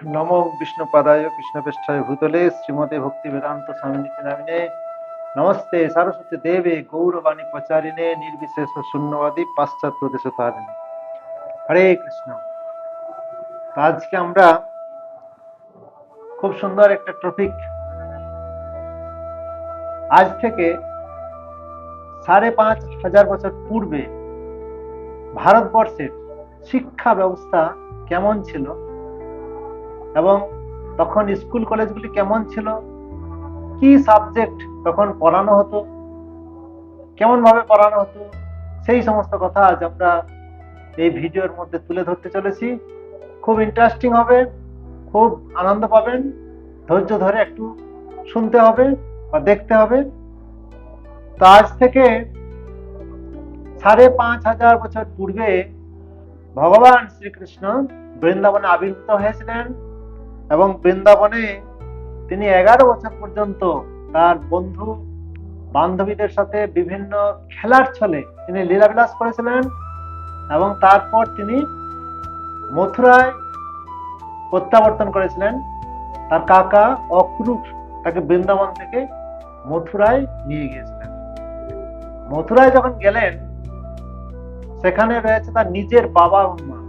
নমো বিষ্ণুপাদায় কৃষ্ণপৃষ্ঠায় ভূতলে শ্রীমতে ভক্তি বেদান্ত স্বামীনীতি নামিনে নমস্তে সরস্বতী দেবে গৌরবাণী প্রচারিণে নির্বিশেষ শূন্যবাদী পাশ্চাত্য দেশতারিণী। হরে কৃষ্ণ। আজকে আমরা খুব সুন্দর একটা টপিক, আজ থেকে ৫,৫০০ বছর পূর্বে ভারতবর্ষের শিক্ষা ব্যবস্থা কেমন ছিল এবং তখন স্কুল কলেজগুলি কেমন ছিল, কি সাবজেক্ট তখন পড়ানো হতো, কেমন ভাবে পড়ানো হতো, সেই সমস্ত কথা আজ আমরা এই ভিডিওর মধ্যে তুলে ধরতে চলেছি। খুব ইন্টারেস্টিং হবে, খুব আনন্দ পাবেন। ধৈর্য ধরে একটু শুনতে হবে বা দেখতে হবে। তো আজ থেকে ৫,৫০০ বছর পূর্বে ভগবান শ্রীকৃষ্ণ বৃন্দাবনে আবির্ভূত হয়েছিলেন এবং বৃন্দাবনে তিনি ১১ বছর পর্যন্ত তার বন্ধু বান্ধবীদের সাথে বিভিন্ন খেলার ছলে তিনি লীলাবিলাস করেছিলেন এবং তারপর তিনি মথুরায় প্রত্যাবর্তন করেছিলেন। তার কাকা অক্রূর তাকে বৃন্দাবন থেকে মথুরায় নিয়ে গিয়েছিলেন। মথুরায় যখন গেলেন, সেখানে রয়েছে তার নিজের বাবা মা।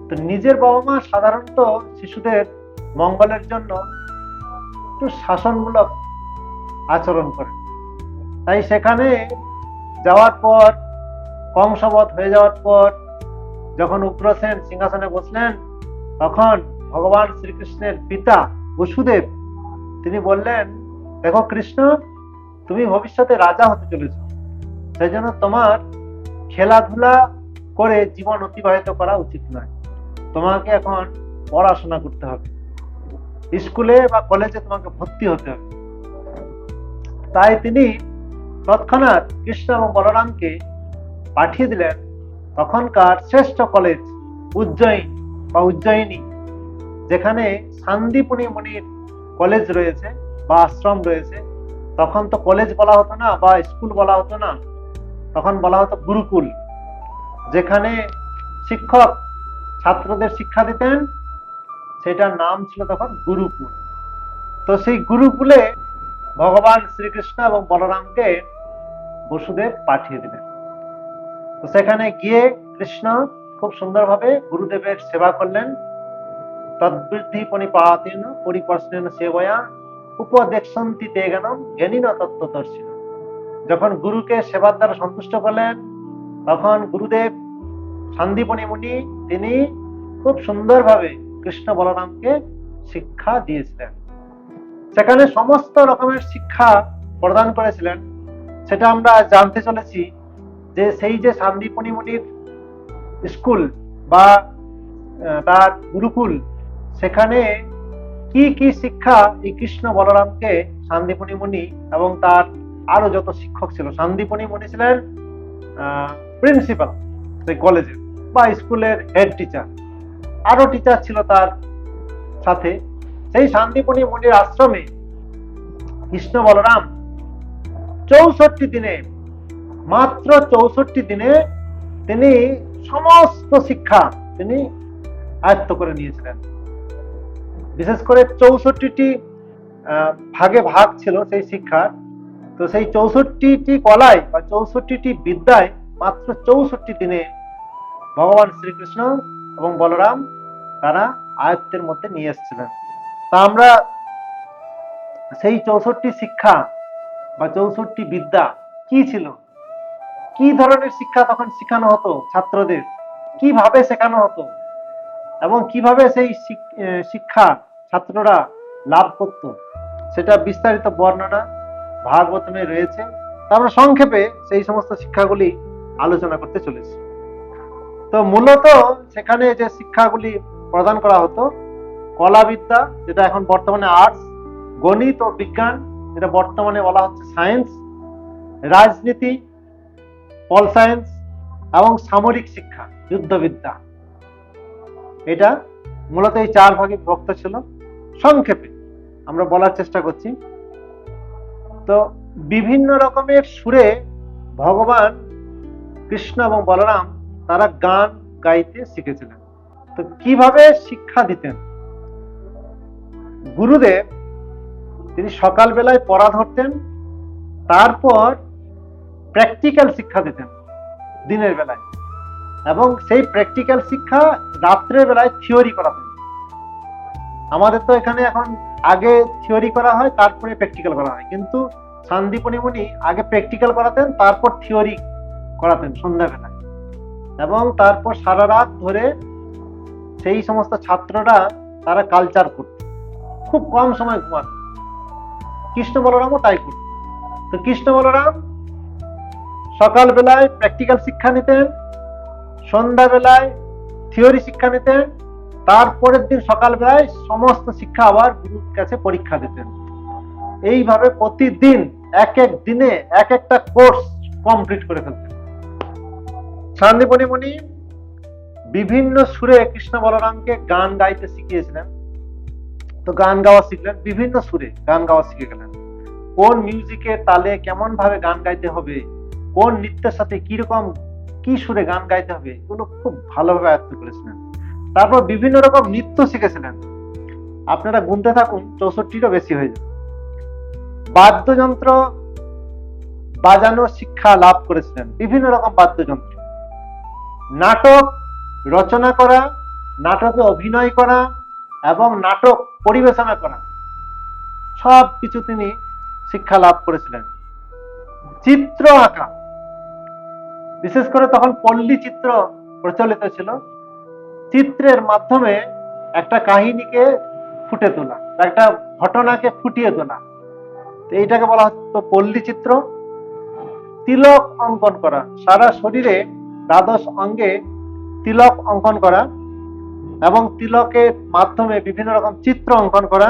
তো নিজের বাবা মা সাধারণত শিশুদের মঙ্গলের জন্য একটু শাসনমূলক আচরণ করেন। তাই সেখানে যাওয়ার পর, কংসবধ হয়ে যাওয়ার পর যখন উগ্রসেন সিংহাসনে বসলেন, তখন ভগবান শ্রীকৃষ্ণের পিতা বসুদেব তিনি বললেন, দেখো কৃষ্ণ, তুমি ভবিষ্যতে রাজা হতে চলেছ, সেই জন্য তোমার খেলাধুলা করে জীবন অতিবাহিত করা উচিত নয়। তোমাকে এখন পড়াশোনা করতে হবে, স্কুলে বা কলেজে তোমাকে ভর্তি হতে হবে। তাই তিনি তৎক্ষণাৎ কৃষ্ণ এবং বলরামকে পাঠিয়ে দিলেন তখনকার শ্রেষ্ঠ কলেজ উজ্জয়িনী, যেখানে সান্দিপুনি মুনির কলেজ রয়েছে বা আশ্রম রয়েছে। তখন তো কলেজ বলা হতো না বা স্কুল বলা হতো না, তখন বলা হতো গুরুকুল, যেখানে শিক্ষক ছাত্রদের শিক্ষা দিতেন, সেটার নাম ছিল তখন গুরুকুল। তো সেই গুরুকুলে ভগবান শ্রীকৃষ্ণ এবং বলরামকে বসুদেব পাঠিয়ে দিলেন। তো সেখানে গিয়ে কৃষ্ণ খুব সুন্দরভাবে গুরুদেবের সেবা করলেন। তদ্বৃদ্ধি পরিপাতেন পরিপ্রশ্নেন সেবয়া উপদেক্ষন্তি তে জ্ঞানম জ্ঞানীন তত্ত্বদর্শিন। যখন গুরুকে সেবার দ্বারা সন্তুষ্ট করলেন, তখন গুরুদেব সান্দীপনি মুনি তিনি খুব সুন্দরভাবে কৃষ্ণ বলরামকে শিক্ষা দিয়েছিলেন। সেখানে সমস্ত রকমের শিক্ষা প্রদান করেছিলেন। সেটা আমরা জানতে চলেছি যে সেই যে সান্দীপনি মুনির স্কুল বা তার গুরুকুল, সেখানে কি কি শিক্ষা এই কৃষ্ণ বলরামকে সান্দীপনি মুনি এবং তার আরো যত শিক্ষক ছিল, সান্দীপনি মুনি ছিলেন প্রিন্সিপাল সেই কলেজের বা স্কুলের হেড টিচার, আরো টিচার ছিল তার সাথে। সেই সান্দীপনি মুনির আশ্রমে কৃষ্ণ বলরাম ৬৪ দিনে, মাত্র ৬৪ দিনে তিনি সমস্ত শিক্ষা তিনি আয়ত্ত করে নিয়েছিলেন। বিশেষ করে ৬৪টি ভাগে ভাগ ছিল সেই শিক্ষার। তো সেই ৬৪টি কলায় বা ৬৪টি বিদ্যায় মাত্র ৬৪ দিনে ভগবান শ্রীকৃষ্ণ এবং বলরাম তারা আয়ত্তের মধ্যে নিয়ে এসেছিলেন। তা আমরা সেই ৬৪ শিক্ষা বা ৬৪ বিদ্যা কি ছিল, কি ধরনের শিক্ষা তখন শেখানো হতো ছাত্রদের, কিভাবে শেখানো হতো এবং কিভাবে সেই শিক্ষা ছাত্ররা লাভ করত, সেটা বিস্তারিত বর্ণনা ভাগবতমে রয়েছে। আমরা সংক্ষেপে সেই সমস্ত শিক্ষাগুলি আলোচনা করতে চলেছি। তো মূলত সেখানে যে শিক্ষাগুলি প্রদান করা হতো, কলাবিদ্যা যেটা এখন বর্তমানে আর্টস, গণিত ও বিজ্ঞান যেটা বর্তমানে বলা হচ্ছে সায়েন্স, রাজনীতি, পল সায়েন্স এবং সামরিক শিক্ষা, যুদ্ধবিদ্যা, এটা মূলত এই 4 ভাগে বিভক্ত ছিল। সংক্ষেপে আমরা বলার চেষ্টা করছি। তো বিভিন্ন রকমের সুরে ভগবান কৃষ্ণ এবং বলরাম তারা গান গাইতে শিখেছিলেন। তো কিভাবে শিক্ষা দিতেন, গুরুদেব তিনি সকালবেলায় পড়া ধরতেন, তারপর প্র্যাকটিক্যাল শিক্ষা দিতেন দিনের বেলায়, এবং সেই প্র্যাকটিক্যাল শিক্ষা রাত্রের বেলায় থিওরি করাতেন। আমাদের তো এখানে এখন আগে থিওরি করা হয়, তারপরে প্র্যাকটিক্যাল করা হয়, কিন্তু সন্দীপনী মুনি আগে প্র্যাকটিক্যাল করাতেন, তারপর থিওরি করাতেন সন্ধ্যাবেলায়, এবং তারপর সারা রাত ধরে সেই সমস্ত ছাত্ররা তারা কালচার করত, খুব কম সময় ঘুমাত। কৃষ্ণ বলরামও তাই করত। তো কৃষ্ণ বলরাম সকালবেলায় প্র্যাকটিক্যাল শিক্ষা নিতেন, সন্ধ্যাবেলায় থিওরি শিক্ষা নিতেন, তারপরের দিন সকালবেলায় সমস্ত শিক্ষা আবার গুরুর কাছে পরীক্ষা দিতেন। এইভাবে প্রতিদিন এক এক দিনে এক একটা কোর্স কমপ্লিট করে ফেলতেন। সন্দীপনী মুনি বিভিন্ন সুরে কৃষ্ণ বলরামকে গান গাইতে শিখিয়েছিলেন। তো গান গাওয়া শিখলেন, বিভিন্ন সুরে গান গাওয়া শিখে গেলেন। কোন মিউজিকের তালে কেমন ভাবে গান গাইতে হবে, কোন নৃত্যের সাথে কিরকম কি সুরে গান গাইতে হবে, এগুলো খুব ভালোভাবে আয়ত্ত করেছিলেন। তারপর বিভিন্ন রকম নৃত্য শিখেছিলেন। আপনারা গুনতে থাকুন, 64টিরও বেশি হয়ে যাবে। বাদ্যযন্ত্র বাজানো শিক্ষা লাভ করেছিলেন, বিভিন্ন রকম বাদ্যযন্ত্র। নাটক রচনা করা, নাটকে অভিনয় করা এবং নাটক পরিবেশনা করা, সব কিছু তিনি শিক্ষা লাভ করেছিলেন। চিত্র আঁকা, বিশেষ করে তখন পল্লী চিত্র প্রচলিত ছিল। চিত্রের মাধ্যমে একটা কাহিনীকে ফুটে তোলা, একটা ঘটনাকে ফুটিয়ে তোলা, এইটাকে বলা হতো পল্লী চিত্র। তিলক অঙ্কন করা, সারা শরীরে দ্বাদশ অঙ্গে তিলক অঙ্কন করা এবং তিলকের মাধ্যমে বিভিন্ন রকম চিত্র অঙ্কন করা।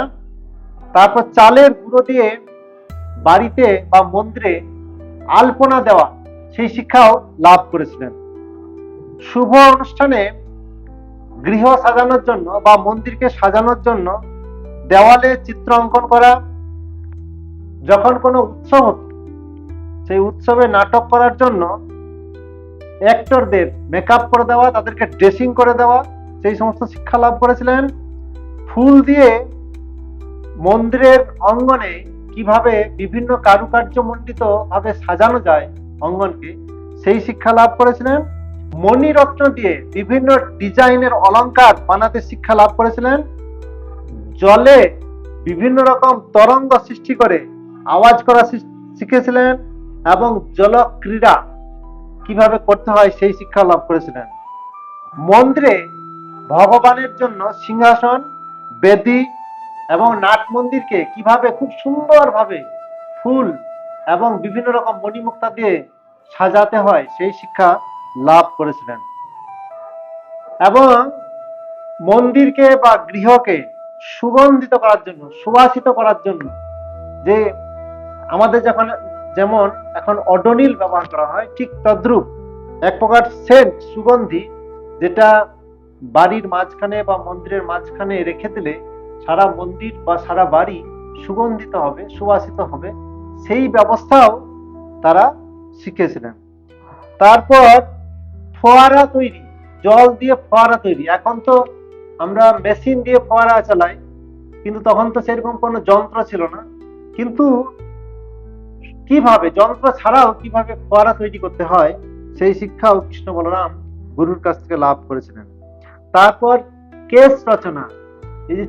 তারপর চালের গুঁড়ো দিয়ে বাড়িতে বা মন্দিরে আলপনা দেওয়া, সেই শিক্ষাও লাভ করেছিলেন। শুভ অনুষ্ঠানে গৃহ সাজানোর জন্য বা মন্দিরকে সাজানোর জন্য দেওয়ালে চিত্র অঙ্কন করা। যখন কোনো উৎসব হতো, সেই উৎসবে নাটক করার জন্য অ্যাক্টরদের মেকআপ করে দেওয়া, তাদেরকে ড্রেসিং করে দেওয়া, সেই সমস্ত শিক্ষা লাভ করেছিলেন। ফুল দিয়ে মন্দিরের অঙ্গনে কিভাবে বিভিন্ন কারুকার্য মণ্ডিত ভাবে সাজানো যায় অঙ্গনকে, সেই শিক্ষা লাভ করেছিলেন। মণিরত্ন দিয়ে বিভিন্ন ডিজাইনের অলংকার বানাতে শিক্ষা লাভ করেছিলেন। জলে বিভিন্ন রকম তরঙ্গ সৃষ্টি করে আওয়াজ করা শিখেছিলেন এবং জল ক্রীড়া কিভাবে করতে হয় সেই শিক্ষা লাভ করেছিলেন। মন্দিরে ভগবানের জন্য সিংহাসন, বেদি এবং নাট মন্দিরকে কিভাবে খুব সুন্দরভাবে ফুল এবং বিভিন্ন রকম মণিমুক্তা দিয়ে সাজাতে হয় সেই শিক্ষা লাভ করেছিলেন। এবং মন্দিরকে বা গৃহকে সুগন্ধিত করার জন্য, সুবাসিত করার জন্য, যে আমাদের যেমন এখন অডোনিল ব্যবহার করা হয়, ঠিক তদ্রূপ এক প্রকার সেন্ট, সুগন্ধি, যেটা বাড়ির মাঝখানে বা মন্দিরের মাঝখানে রেখে দিলে সারা মন্দির বা সারা বাড়ি সুগন্ধিত হবে, সুবাসিত হবে, সেই ব্যবস্থাও তারা শিখেছিলেন। তারপর ফোয়ারা তৈরি, জল দিয়ে ফোয়ারা তৈরি। এখন তো আমরা মেশিন দিয়ে ফোয়ারা চালাই, কিন্তু তখন তো সেরকম কোনো যন্ত্র ছিল না। কিন্তু কিভাবে যন্ত্র ছাড়াও কিভাবে ফোয়ারা তৈরি করতে হয় সেই শিক্ষাও কৃষ্ণ বলরাম গুরুর কাছ থেকে লাভ করেছিলেন। তারপর কেশ রচনা, এই যে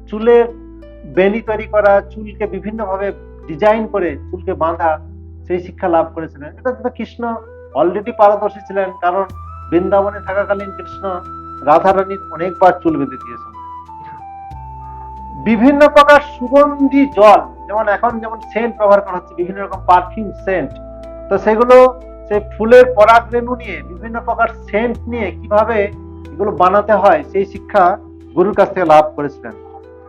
চুলের বেনি তৈরি করা, চুলকে বিভিন্ন ভাবে ডিজাইন করে চুলকে বাঁধা, সেই শিক্ষা লাভ করেছিলেন। এটা তো কৃষ্ণ অলরেডি পারদর্শী ছিলেন, কারণ বৃন্দাবনে থাকাকালীন কৃষ্ণ রাধা রানীর অনেকবার চুল বেঁধে দিয়েছেন। বিভিন্ন প্রকার সুগন্ধি জল, যেমন এখন যেমন সেন্ট ব্যবহার করা হচ্ছে, বিভিন্ন রকম পারফিউম সেন্ট, তো সেগুলো সেই ফুলের পরাগ রেণু নিয়ে বিভিন্ন প্রকার সেন্ট নিয়ে কিভাবে এগুলো বানাতে হয় সেই শিক্ষা গুরুর কাছ থেকে লাভ করেছিলেন।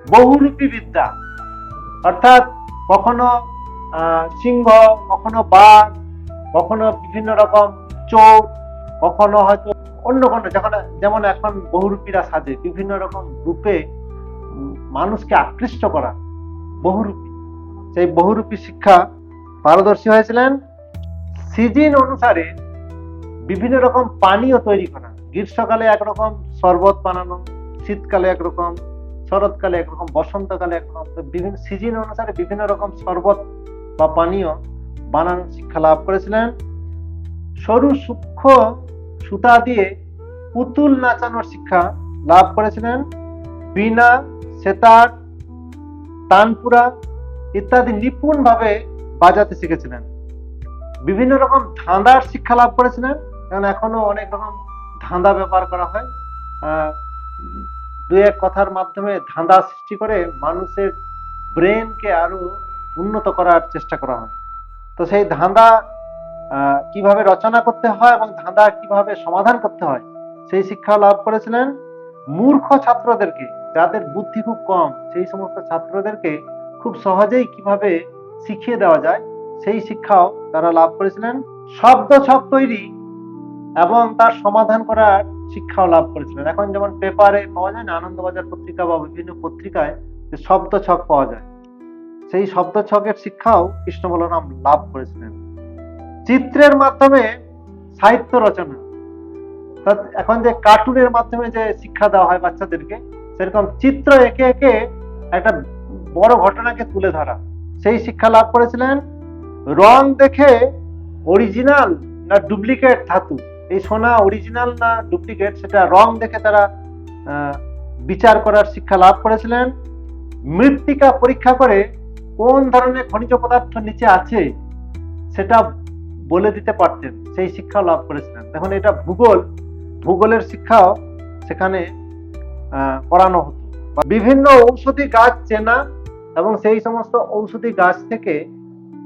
বহুরূপী বিদ্যা, অর্থাৎ কখনো সিংহ, কখনো বাঘ, কখনো বিভিন্ন রকম চোর, কখনো হয়তো অন্য কোনো, যেমন এখন বহুরূপীরা সাজে, বিভিন্ন রকম রূপে মানুষকে আকৃষ্ট করা, বহুরূপী, সেই বহুরূপী শিক্ষা পারদর্শী হয়েছিলেন। সিজন অনুসারে বিভিন্ন রকম পানীয় তৈরি করা, গ্রীষ্মকালে একরকম শরবত বানানো, শীতকালে একরকম শরৎকালে একরকম, বসন্তকালে একরকম, বিভিন্ন সিজন অনুসারে বিভিন্ন রকম শরবত বা পানীয় বানানোর শিক্ষা লাভ করেছিলেন। সরু সূক্ষ্ম সুতা দিয়ে পুতুল নাচানোর শিক্ষা লাভ করেছিলেন। বীণা, সেতার, তানপুরা ইত্যাদি নিপুণ ভাবে বাজাতে শিখেছিলেন। বিভিন্ন রকম ধাঁধার শিক্ষা লাভ করেছিলেন, কারণ এখনো অনেক রকম ধাঁধা ব্যবহার করা হয়। দু এক কথার মাধ্যমে ধাঁধা সৃষ্টি করে মানুষের ব্রেনকে আরো উন্নত করার চেষ্টা করা হয়। তো সেই ধাঁধা কিভাবে রচনা করতে হয় এবং ধাঁধা কিভাবে সমাধান করতে হয় সেই শিক্ষা লাভ করেছিলেন। মূর্খ ছাত্রদেরকে, যাদের বুদ্ধি খুব কম, সেই সমস্ত ছাত্রদেরকে খুব সহজেই কিভাবে শিখিয়ে দেওয়া যায় সেই শিক্ষাও তারা লাভ করেছিলেন। শব্দ ছক তৈরি এবং তার সমাধান করার শিক্ষাও লাভ করেছিলেন। এখন যেমন পেপারে পাওয়া যায় না, আনন্দবাজার পত্রিকা বা বিভিন্ন পত্রিকায় যে শব্দ ছক পাওয়া যায়, সেই শব্দ ছকের শিক্ষাও কৃষ্ণ বলরাম লাভ করেছিলেন। চিত্রের মাধ্যমে সাহিত্য রচনা, এখন যে কার্টুনের মাধ্যমে যে শিক্ষা দেওয়া হয় বাচ্চাদেরকে, সেরকম চিত্র একে একে একটা বড় ঘটনাকে তুলে ধরা, সেই শিক্ষা লাভ করেছিলেন। রং দেখে অরিজিনাল না ডুপ্লিকেট ধাতু, এই সোনা অরিজিনাল না ডুপ্লিকেট, সেটা রং দেখে তারা বিচার করার শিক্ষা লাভ করেছিলেন। মৃত্তিকা পরীক্ষা করে কোন ধরনের খনিজ পদার্থ নিচে আছে সেটা বলে দিতে পারতেন, সেই শিক্ষা লাভ করেছিলেন। দেখুন, এটা ভূগোলের শিক্ষাও সেখানে করানো হতো। বিভিন্ন ঔষধি গাছ চেনা এবং সেই সমস্ত ঔষধি গাছ থেকে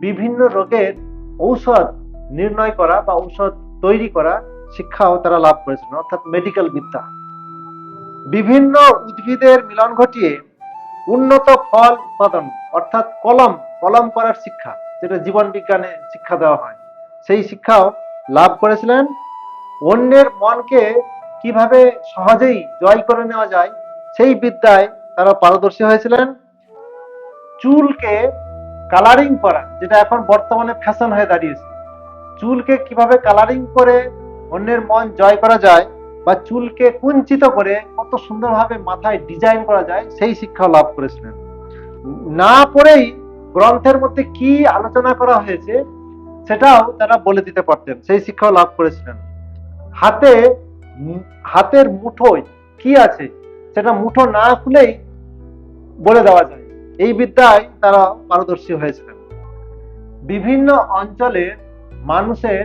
বিভিন্ন রোগের ঔষধ নির্ণয় করা বা ঔষধ তৈরি করা শিক্ষাও তারা লাভ করেছিলেন, অর্থাৎ মেডিকেল বিদ্যা। বিভিন্ন উদ্ভিদের মিলন ঘটিয়ে উন্নত ফল উৎপাদন, অর্থাৎ কলম করার শিক্ষা, যেটা জীবন বিজ্ঞানে শিক্ষা দেওয়া হয়, সেই শিক্ষাও লাভ করেছিলেন। অন্যের মনকে কিভাবে সহজেই জয় করে নেওয়া যায় সেই বিদ্যায় তারা পারদর্শী হয়েছিলেন। চুলকে কালারিং করা, যেটা এখন বর্তমানে ফ্যাশন হয়ে দাঁড়িয়েছে, চুলকে কিভাবে কালারিং করে অন্যের মন জয় করা যায় বা চুলকে কুঞ্চিত করে কত সুন্দরভাবে মাথায় ডিজাইন করা যায় সেই শিক্ষা লাভ করেছিলেন। না পড়েই গ্রন্থের মধ্যে কি আলোচনা করা হয়েছে সেটাও তারা বলে দিতে পারতেন, সেই শিক্ষাও লাভ করেছিলেন। হাতের মুঠোয় কি আছে সেটা মুঠো না খুলেই বলে দেওয়া যায়, এই বিদ্যায় তারা পারদর্শী হয়েছিলেন। বিভিন্ন অঞ্চলের মানুষের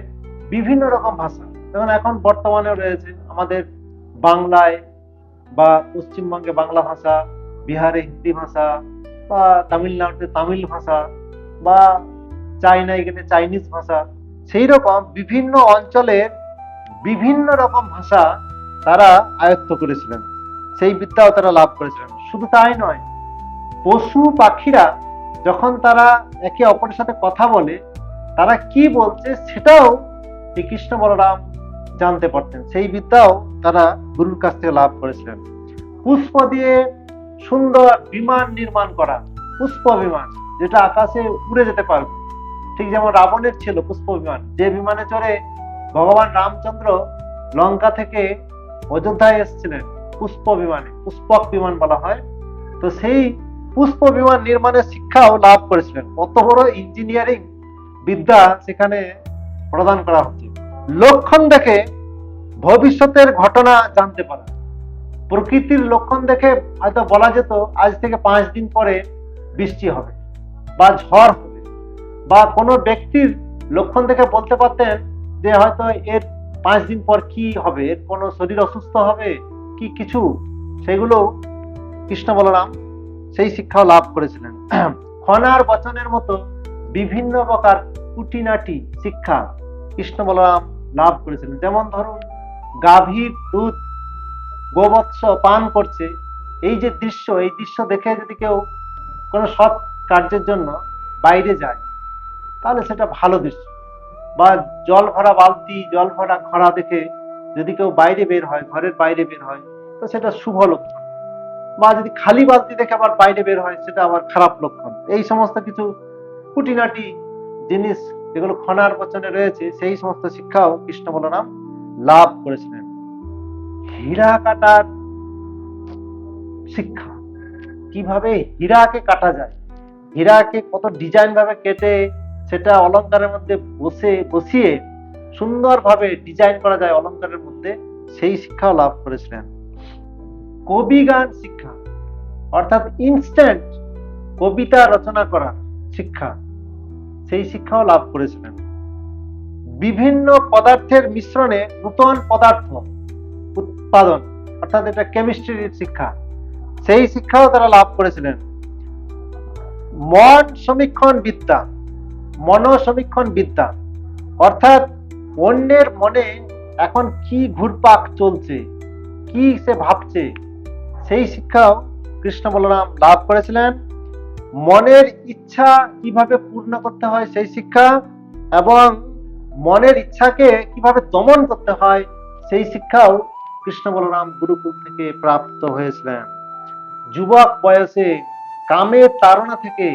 বিভিন্ন রকম ভাষা, যেমন এখন বর্তমানে রয়েছে আমাদের বাংলায় বা পশ্চিমবঙ্গে বাংলা ভাষা, বিহারে হিন্দি ভাষা, বা তামিলনাড়ুতে তামিল ভাষা, বা চাইনায় গেলে চাইনিজ ভাষা, সেই রকম বিভিন্ন অঞ্চলের বিভিন্ন রকম ভাষা তারা আয়ত্ত করেছিলেন, সেই বিদ্যাও তারা লাভ করেছিলেন। শুধু তাই নয়, পশু পাখিরা যখন তারা একে অপরের সাথে কথা বলে, তারা কি বলছে সেটাও শ্রীকৃষ্ণ বলরাম জানতে পারতেন, সেই বিদ্যাও তারা গুরুর কাছ থেকে লাভ করেছিলেন। পুষ্প দিয়ে সুন্দর বিমান নির্মাণ করা, পুষ্প বিমান যেটা আকাশে উড়ে যেতে পারবে, ঠিক যেমন রাবণের ছিল পুষ্প বিমান, যে বিমানে চড়ে ভগবান রামচন্দ্র লঙ্কা থেকে অযোধ্যায় এসেছিলেন, পুষ্প বিমানে, পুষ্পক বিমান বলা হয়। তো সেই পুষ্প বিমান নির্মাণের শিক্ষাও লাভ করেছিলেন। কত বড় ইঞ্জিনিয়ারিং বিদ্যা সেখানে প্রদান করা হচ্ছে। লক্ষণ দেখে ভবিষ্যতের ঘটনা জানতে পারা, প্রকৃতির লক্ষণ দেখে হয়তো বলা যেত আজ থেকে 5 দিন পরে বৃষ্টি হবে বা ঝড় হবে, বা কোনো ব্যক্তির লক্ষণ দেখে বলতে পারতেন যে হয়তো এর 5 দিন পর কি হবে, এর কোনো শরীর অসুস্থ হবে কি কিছু, সেগুলো কৃষ্ণ বলরাম সেই শিক্ষাও লাভ করেছিলেন। খনার বচনের মতো বিভিন্ন প্রকার খুঁটিনাটি শিক্ষা কৃষ্ণ বলরাম লাভ করেছিলেন। যেমন ধরুন, গাভীর দুধ গোবৎস পান করছে, এই যে দৃশ্য, এই দৃশ্য দেখে যদি কেউ কোনো সৎ কার্যের জন্য বাইরে যায় তাহলে সেটা ভালো দৃশ্য। বা জল ভরা বালতি, জল ভরা খরা দেখে যদি কেউ বাইরে বের হয়, ঘরের বাইরে বের হয়, তো সেটা শুভ লক্ষণ। বা যদি খালি বালতি দেখে আবার বাইরে বের হয়, সেটা আবার খারাপ লক্ষণ। এই সমস্ত কিছু খুঁটিনাটি জিনিস যেগুলো খনার বচনে রয়েছে, সেই সমস্ত শিক্ষাও কৃষ্ণ বলরাম লাভ করেছিলেন। হীরা কাটার শিক্ষা, কিভাবে হীরাকে কাটা যায়, হীরাকে কত ডিজাইন ভাবে কেটে সেটা অলংকারের মধ্যে বসিয়ে সুন্দরভাবে ডিজাইন করা যায় অলংকারের মধ্যে, সেই শিক্ষাও লাভ করেছিলেন। কবি গান শিক্ষা অর্থাৎ ইনস্ট্যান্ট কবিতা রচনা করার শিক্ষা, সেই শিক্ষাও লাভ করেছিলেন। বিভিন্ন পদার্থের মিশ্রণে নূতন পদার্থ উৎপাদন অর্থাৎ এটা কেমিস্ট্রির শিক্ষা, সেই শিক্ষাও তারা লাভ করেছিলেন। মন সমীক্ষণ বিদ্যা, মনোসমীক্ষণ বিদ্যা অর্থাৎ অন্যের মনে এখন কি ঘুরপাক চলছে, কি সে ভাবছে, সেই শিক্ষাও কৃষ্ণ বলরাম লাভ করেছিলেন। মনের ইচ্ছা কিভাবে পূর্ণ করতে হয় সেই শিক্ষা, এবং মনের ইচ্ছাকে কিভাবে দমন করতে হয় সেই শিক্ষাও কৃষ্ণ বলরাম গুরুকুল থেকে প্রাপ্ত হয়েছিলেন। যুবক বয়সে কামের তাড়না থেকে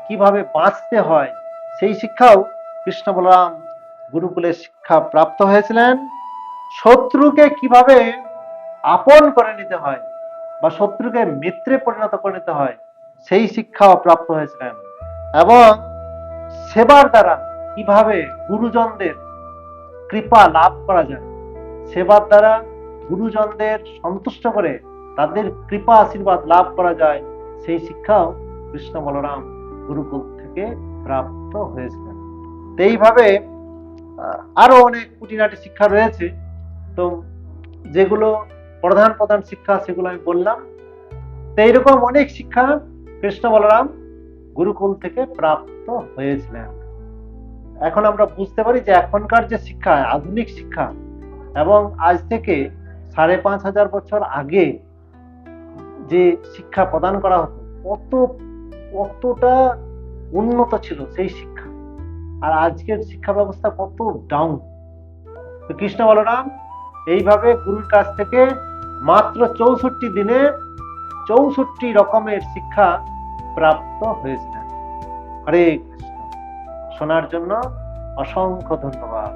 কিভাবে বাঁচতে হয় সেই শিক্ষাও কৃষ্ণ বলরাম গুরুকুলের শিক্ষা প্রাপ্ত হয়েছিলেন। শত্রুকে কিভাবে আপন করে নিতে হয় বা শত্রুকে মিত্রে পরিণত করে নিতে হয় সেই শিক্ষাও প্রাপ্ত হয়েছিলেন। এবং সেবার দ্বারা কিভাবে গুরুজনদের কৃপা লাভ করা যায়, সেবার দ্বারা গুরুজনদের সন্তুষ্ট করে তাদের কৃপা আশীর্বাদ লাভ করা যায়, সেই শিক্ষাও কৃষ্ণ বলরাম গুরুকুল থেকে প্রাপ্ত হয়েছিলেন। তো এইভাবে আরো অনেক খুঁটিনাটি শিক্ষা রয়েছে, তো যেগুলো প্রধান প্রধান শিক্ষা সেগুলো আমি বললাম। তো এইরকম অনেক শিক্ষা কৃষ্ণ বলরাম গুরুকুল থেকে প্রাপ্ত হয়েছিলেন। এখন আমরা বুঝতে পারি যে এখনকার যে শিক্ষা, আধুনিক শিক্ষা, এবং আজ থেকে ৫,৫০০ বছর আগে যে শিক্ষা প্রদান করা হতো কতটা উন্নত ছিল সেই শিক্ষা, আর আজকের শিক্ষা ব্যবস্থা কত ডাউন। কৃষ্ণ বলরাম এইভাবে গুরুর কাছ থেকে মাত্র ৬৪ দিনে ৬৪ রকমের শিক্ষা প্রাপ্ত হয়েছিলেন। হরে কৃষ্ণ। শোনার জন্য অসংখ্য ধন্যবাদ।